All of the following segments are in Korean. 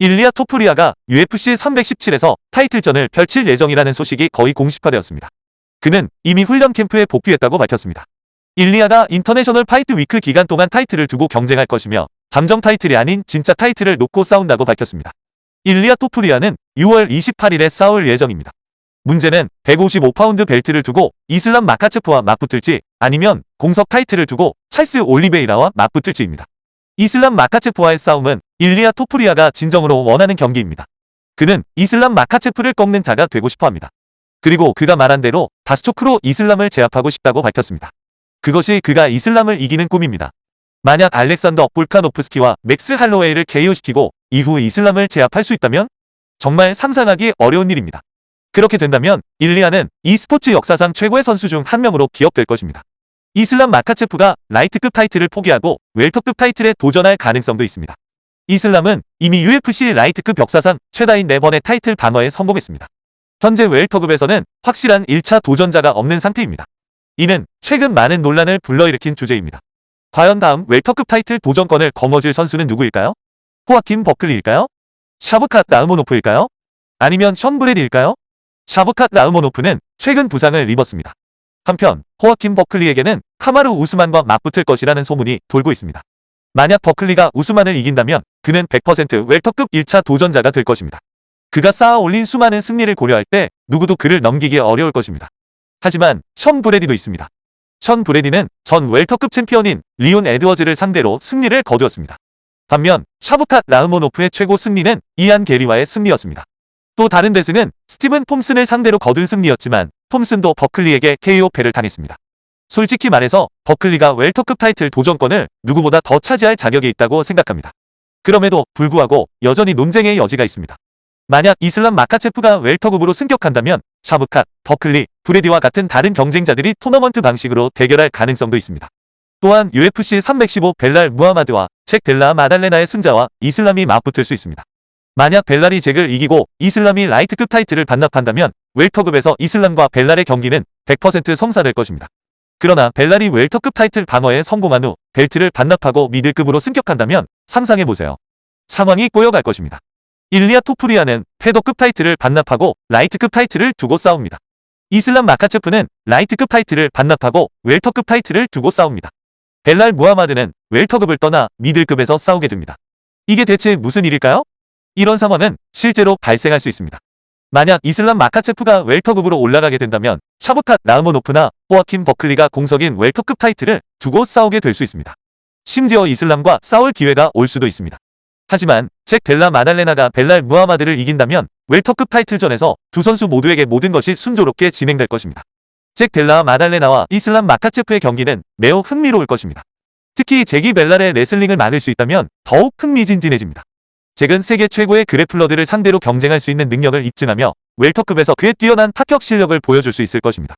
일리아 토푸리아가 UFC 317에서 타이틀전을 펼칠 예정이라는 소식이 거의 공식화되었습니다. 그는 이미 훈련 캠프에 복귀했다고 밝혔습니다. 일리아가 인터내셔널 파이트 위크 기간 동안 타이틀을 두고 경쟁할 것이며 잠정 타이틀이 아닌 진짜 타이틀을 놓고 싸운다고 밝혔습니다. 일리아 토푸리아는 6월 28일에 싸울 예정입니다. 문제는 155파운드 벨트를 두고 이슬람 마카체프와 맞붙을지 아니면 공석 타이틀을 두고 찰스 올리베이라와 맞붙을지입니다. 이슬람 마카체프와의 싸움은 일리아 토푸리아가 진정으로 원하는 경기입니다. 그는 이슬람 마카체프를 꺾는 자가 되고 싶어합니다. 그리고 그가 말한 대로 다스초크로 이슬람을 제압하고 싶다고 밝혔습니다. 그것이 그가 이슬람을 이기는 꿈입니다. 만약 알렉산더 볼카노프스키와 맥스 할로웨이를 KO시키고 이후 이슬람을 제압할 수 있다면 정말 상상하기 어려운 일입니다. 그렇게 된다면 일리아는 e스포츠 역사상 최고의 선수 중 한 명으로 기억될 것입니다. 이슬람 마카체프가 라이트급 타이틀을 포기하고 웰터급 타이틀에 도전할 가능성도 있습니다. 이슬람은 이미 UFC 라이트급 역사상 최다인 4번의 타이틀 방어에 성공했습니다. 현재 웰터급에서는 확실한 1차 도전자가 없는 상태입니다. 이는 최근 많은 논란을 불러일으킨 주제입니다. 과연 다음 웰터급 타이틀 도전권을 거머쥘 선수는 누구일까요? 호아킴 버클리일까요? 샤브캇 라흐모노프일까요? 아니면 션 브래디일까요? 샤브캇 라흐모노프는 최근 부상을 입었습니다. 한편 호아킴 버클리에게는 카마루 우스만과 맞붙을 것이라는 소문이 돌고 있습니다. 만약 버클리가 우스만을 이긴다면 그는 100% 웰터급 1차 도전자가 될 것입니다. 그가 쌓아 올린 수많은 승리를 고려할 때 누구도 그를 넘기기 어려울 것입니다. 하지만 션 브래디도 있습니다. 션 브래디는 전 웰터급 챔피언인 리온 에드워즈를 상대로 승리를 거두었습니다. 반면 샤브캇 라흐모노프의 최고 승리는 이안 게리와의 승리였습니다. 또 다른 대승은 스티븐 톰슨을 상대로 거둔 승리였지만 톰슨도 버클리에게 KO패를 당했습니다. 솔직히 말해서 버클리가 웰터급 타이틀 도전권을 누구보다 더 차지할 자격이 있다고 생각합니다. 그럼에도 불구하고 여전히 논쟁의 여지가 있습니다. 만약 이슬람 마카체프가 웰터급으로 승격한다면 샤브캇, 버클리, 브래디와 같은 다른 경쟁자들이 토너먼트 방식으로 대결할 가능성도 있습니다. 또한 UFC 315 벨랄 무하마드와 잭 델라 마달레나의 승자와 이슬람이 맞붙을 수 있습니다. 만약 벨랄이 잭을 이기고 이슬람이 라이트급 타이틀을 반납한다면 웰터급에서 이슬람과 벨랄의 경기는 100% 성사될 것입니다. 그러나 벨랄이 웰터급 타이틀 방어에 성공한 후 벨트를 반납하고 미들급으로 승격한다면 상상해보세요. 상황이 꼬여갈 것입니다. 일리아 토푸리아는 패더급 타이틀을 반납하고 라이트급 타이틀을 두고 싸웁니다. 이슬람 마카체프는 라이트급 타이틀을 반납하고 웰터급 타이틀을 두고 싸웁니다. 벨랄 무하마드는 웰터급을 떠나 미들급에서 싸우게 됩니다. 이게 대체 무슨 일일까요? 이런 상황은 실제로 발생할 수 있습니다. 만약 이슬람 마카체프가 웰터급으로 올라가게 된다면 샤브캇 라흐모노프나 호아킴 버클리가 공석인 웰터급 타이틀을 두고 싸우게 될 수 있습니다. 심지어 이슬람과 싸울 기회가 올 수도 있습니다. 하지만 잭 델라 마달레나가 벨랄 무하마드를 이긴다면 웰터급 타이틀전에서 두 선수 모두에게 모든 것이 순조롭게 진행될 것입니다. 잭 델라 마달레나와 이슬람 마카체프의 경기는 매우 흥미로울 것입니다. 특히 잭이 벨랄의 레슬링을 막을 수 있다면 더욱 흥미진진해집니다. 잭은 세계 최고의 그래플러들을 상대로 경쟁할 수 있는 능력을 입증하며 웰터급에서 그의 뛰어난 타격 실력을 보여줄 수 있을 것입니다.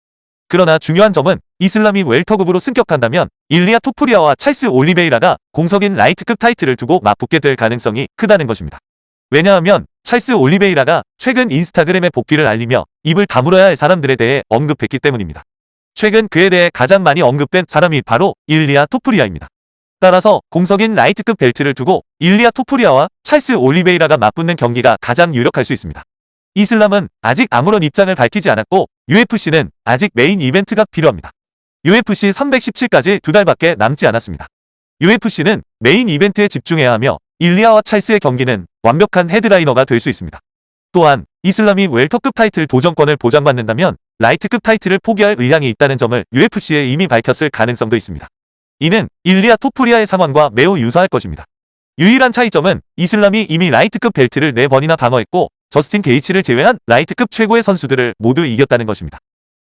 그러나 중요한 점은 이슬람이 웰터급으로 승격한다면 일리아 토푸리아와 찰스 올리베이라가 공석인 라이트급 타이틀을 두고 맞붙게 될 가능성이 크다는 것입니다. 왜냐하면 찰스 올리베이라가 최근 인스타그램에 복귀를 알리며 입을 다물어야 할 사람들에 대해 언급했기 때문입니다. 최근 그에 대해 가장 많이 언급된 사람이 바로 일리아 토푸리아입니다. 따라서 공석인 라이트급 벨트를 두고 일리아 토푸리아와 찰스 올리베이라가 맞붙는 경기가 가장 유력할 수 있습니다. 이슬람은 아직 아무런 입장을 밝히지 않았고 UFC는 아직 메인 이벤트가 필요합니다. UFC 317까지 2달밖에 남지 않았습니다. UFC는 메인 이벤트에 집중해야 하며 일리아와 찰스의 경기는 완벽한 헤드라이너가 될 수 있습니다. 또한 이슬람이 웰터급 타이틀 도전권을 보장받는다면 라이트급 타이틀을 포기할 의향이 있다는 점을 UFC에 이미 밝혔을 가능성도 있습니다. 이는 일리아 토푸리아의 상황과 매우 유사할 것입니다. 유일한 차이점은 이슬람이 이미 라이트급 벨트를 4번이나 방어했고 저스틴 게이츠를 제외한 라이트급 최고의 선수들을 모두 이겼다는 것입니다.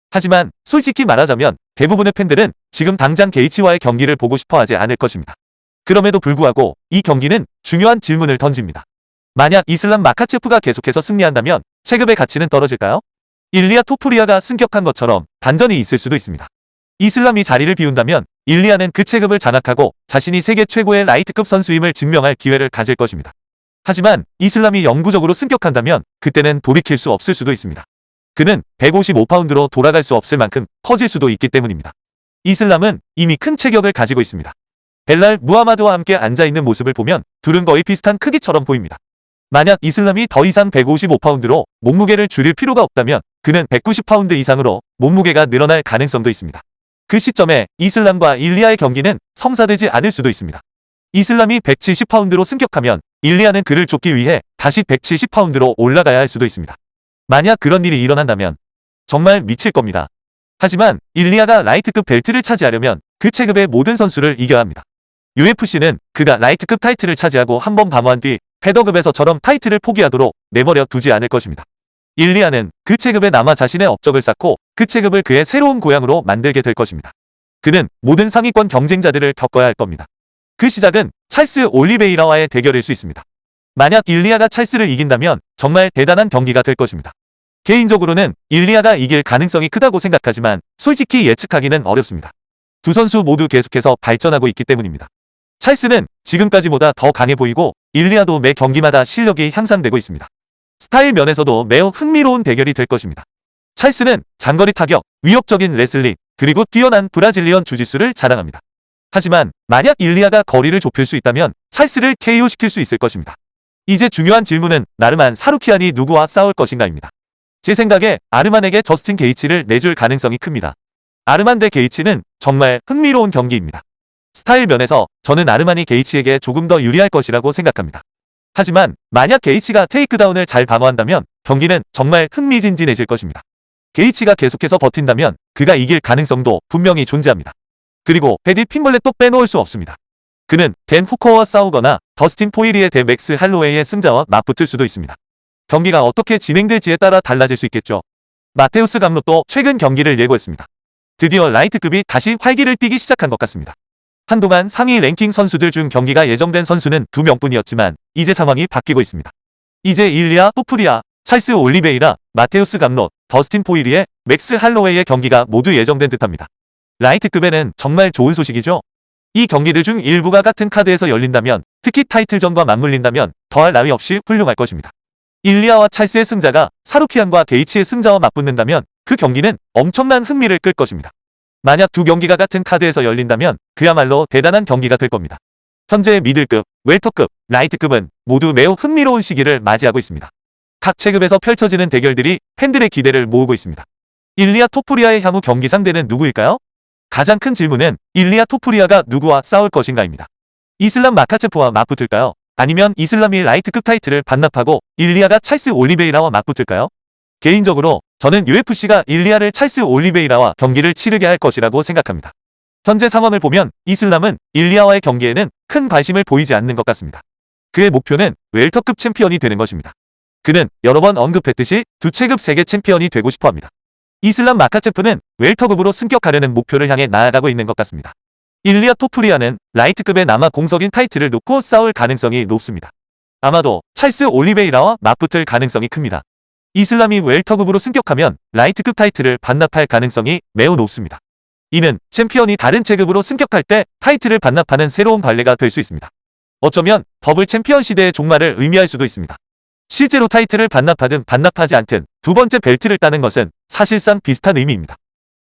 하지만 솔직히 말하자면 대부분의 팬들은 지금 당장 게이츠와의 경기를 보고 싶어 하지 않을 것입니다. 그럼에도 불구하고 이 경기는 중요한 질문을 던집니다. 만약 이슬람 마카체프가 계속해서 승리한다면 체급의 가치는 떨어질까요? 일리아 토푸리아가 승격한 것처럼 반전이 있을 수도 있습니다. 이슬람이 자리를 비운다면 일리아는 그 체급을 장악하고 자신이 세계 최고의 라이트급 선수임을 증명할 기회를 가질 것입니다. 하지만 이슬람이 영구적으로 승격한다면 그때는 돌이킬 수 없을 수도 있습니다. 그는 155파운드로 돌아갈 수 없을 만큼 커질 수도 있기 때문입니다. 이슬람은 이미 큰 체격을 가지고 있습니다. 벨랄 무하마드와 함께 앉아있는 모습을 보면 둘은 거의 비슷한 크기처럼 보입니다. 만약 이슬람이 더 이상 155파운드로 몸무게를 줄일 필요가 없다면 그는 190파운드 이상으로 몸무게가 늘어날 가능성도 있습니다. 그 시점에 이슬람과 일리아의 경기는 성사되지 않을 수도 있습니다. 이슬람이 170파운드로 승격하면 일리아는 그를 쫓기 위해 다시 170파운드로 올라가야 할 수도 있습니다. 만약 그런 일이 일어난다면 정말 미칠 겁니다. 하지만 일리아가 라이트급 벨트를 차지하려면 그 체급의 모든 선수를 이겨야 합니다. UFC는 그가 라이트급 타이틀을 차지하고 한번 방어한 뒤 패더급에서처럼 타이틀을 포기하도록 내버려 두지 않을 것입니다. 일리아는 그 체급에 남아 자신의 업적을 쌓고 그 체급을 그의 새로운 고향으로 만들게 될 것입니다. 그는 모든 상위권 경쟁자들을 겪어야 할 겁니다. 그 시작은 찰스 올리베이라와의 대결일 수 있습니다. 만약 일리아가 찰스를 이긴다면 정말 대단한 경기가 될 것입니다. 개인적으로는 일리아가 이길 가능성이 크다고 생각하지만 솔직히 예측하기는 어렵습니다. 두 선수 모두 계속해서 발전하고 있기 때문입니다. 찰스는 지금까지보다 더 강해 보이고 일리아도 매 경기마다 실력이 향상되고 있습니다. 스타일 면에서도 매우 흥미로운 대결이 될 것입니다. 찰스는 장거리 타격, 위협적인 레슬링, 그리고 뛰어난 브라질리언 주짓수를 자랑합니다. 하지만 만약 일리아가 거리를 좁힐 수 있다면 찰스를 KO시킬 수 있을 것입니다. 이제 중요한 질문은 나르만 사루키안이 누구와 싸울 것인가입니다. 제 생각에 아르만에게 저스틴 게이츠를 내줄 가능성이 큽니다. 아르만 대 게이츠는 정말 흥미로운 경기입니다. 스타일 면에서 저는 아르만이 게이츠에게 조금 더 유리할 것이라고 생각합니다. 하지만 만약 게이츠가 테이크다운을 잘 방어한다면 경기는 정말 흥미진진해질 것입니다. 게이츠가 계속해서 버틴다면 그가 이길 가능성도 분명히 존재합니다. 그리고 패디 핀블렛도 빼놓을 수 없습니다. 그는 댄 후커와 싸우거나 더스틴 포이리의 대 맥스 할로웨이의 승자와 맞붙을 수도 있습니다. 경기가 어떻게 진행될지에 따라 달라질 수 있겠죠. 마테우스 감롯도 최근 경기를 예고했습니다. 드디어 라이트급이 다시 활기를 띠기 시작한 것 같습니다. 한동안 상위 랭킹 선수들 중 경기가 예정된 선수는 2명뿐이었지만 이제 상황이 바뀌고 있습니다. 이제 일리아 토프리아, 찰스 올리베이라, 마테우스 감롯, 더스틴 포이리의 맥스 할로웨이의 경기가 모두 예정된 듯합니다. 라이트급에는 정말 좋은 소식이죠. 이 경기들 중 일부가 같은 카드에서 열린다면, 특히 타이틀전과 맞물린다면 더할 나위 없이 훌륭할 것입니다. 일리아와 찰스의 승자가 사루키안과 게이츠의 승자와 맞붙는다면 그 경기는 엄청난 흥미를 끌 것입니다. 만약 두 경기가 같은 카드에서 열린다면 그야말로 대단한 경기가 될 겁니다. 현재 미들급, 웰터급, 라이트급은 모두 매우 흥미로운 시기를 맞이하고 있습니다. 각 체급에서 펼쳐지는 대결들이 팬들의 기대를 모으고 있습니다. 일리아 토프리아의 향후 경기 상대는 누구일까요? 가장 큰 질문은 일리아 토프리아가 누구와 싸울 것인가입니다. 이슬람 마카체프와 맞붙을까요? 아니면 이슬람이 라이트급 타이틀을 반납하고 일리아가 찰스 올리베이라와 맞붙을까요? 개인적으로 저는 UFC가 일리아를 찰스 올리베이라와 경기를 치르게 할 것이라고 생각합니다. 현재 상황을 보면 이슬람은 일리아와의 경기에는 큰 관심을 보이지 않는 것 같습니다. 그의 목표는 웰터급 챔피언이 되는 것입니다. 그는 여러 번 언급했듯이 두 체급 세계 챔피언이 되고 싶어 합니다. 이슬람 마카체프는 웰터급으로 승격하려는 목표를 향해 나아가고 있는 것 같습니다. 일리아 토프리아는 라이트급에 남아 공석인 타이틀을 놓고 싸울 가능성이 높습니다. 아마도 찰스 올리베이라와 맞붙을 가능성이 큽니다. 이슬람이 웰터급으로 승격하면 라이트급 타이틀을 반납할 가능성이 매우 높습니다. 이는 챔피언이 다른 체급으로 승격할 때 타이틀을 반납하는 새로운 관례가 될 수 있습니다. 어쩌면 더블 챔피언 시대의 종말을 의미할 수도 있습니다. 실제로 타이틀을 반납하든 반납하지 않든 두 번째 벨트를 따는 것은 사실상 비슷한 의미입니다.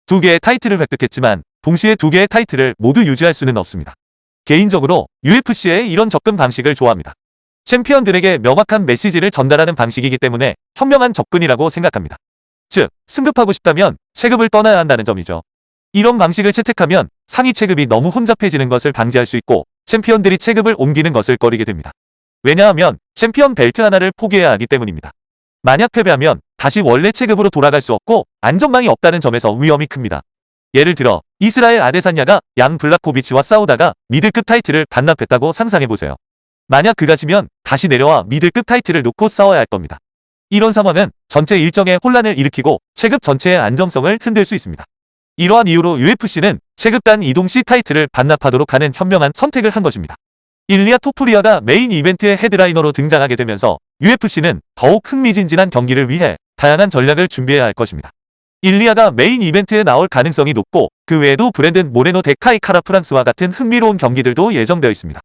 두 개의 타이틀을 획득했지만 동시에 두 개의 타이틀을 모두 유지할 수는 없습니다. 개인적으로 UFC의 이런 접근 방식을 좋아합니다. 챔피언들에게 명확한 메시지를 전달하는 방식이기 때문에 현명한 접근이라고 생각합니다. 즉, 승급하고 싶다면 체급을 떠나야 한다는 점이죠. 이런 방식을 채택하면 상위 체급이 너무 혼잡해지는 것을 방지할 수 있고 챔피언들이 체급을 옮기는 것을 꺼리게 됩니다. 왜냐하면 챔피언 벨트 하나를 포기해야 하기 때문입니다. 만약 패배하면 다시 원래 체급으로 돌아갈 수 없고 안전망이 없다는 점에서 위험이 큽니다. 예를 들어 이스라엘 아데사냐가 양 블라코비치와 싸우다가 미들급 타이틀을 반납했다고 상상해보세요. 만약 그가 지면 다시 내려와 미들급 타이틀을 놓고 싸워야 할 겁니다. 이런 상황은 전체 일정에 혼란을 일으키고 체급 전체의 안정성을 흔들 수 있습니다. 이러한 이유로 UFC는 체급 간 이동 시 타이틀을 반납하도록 하는 현명한 선택을 한 것입니다. 일리아 토프리아가 메인 이벤트의 헤드라이너로 등장하게 되면서 UFC는 더욱 흥미진진한 경기를 위해 다양한 전략을 준비해야 할 것입니다. 일리아가 메인 이벤트에 나올 가능성이 높고 그 외에도 브랜든 모레노 대 카이 카라 프랑스와 같은 흥미로운 경기들도 예정되어 있습니다.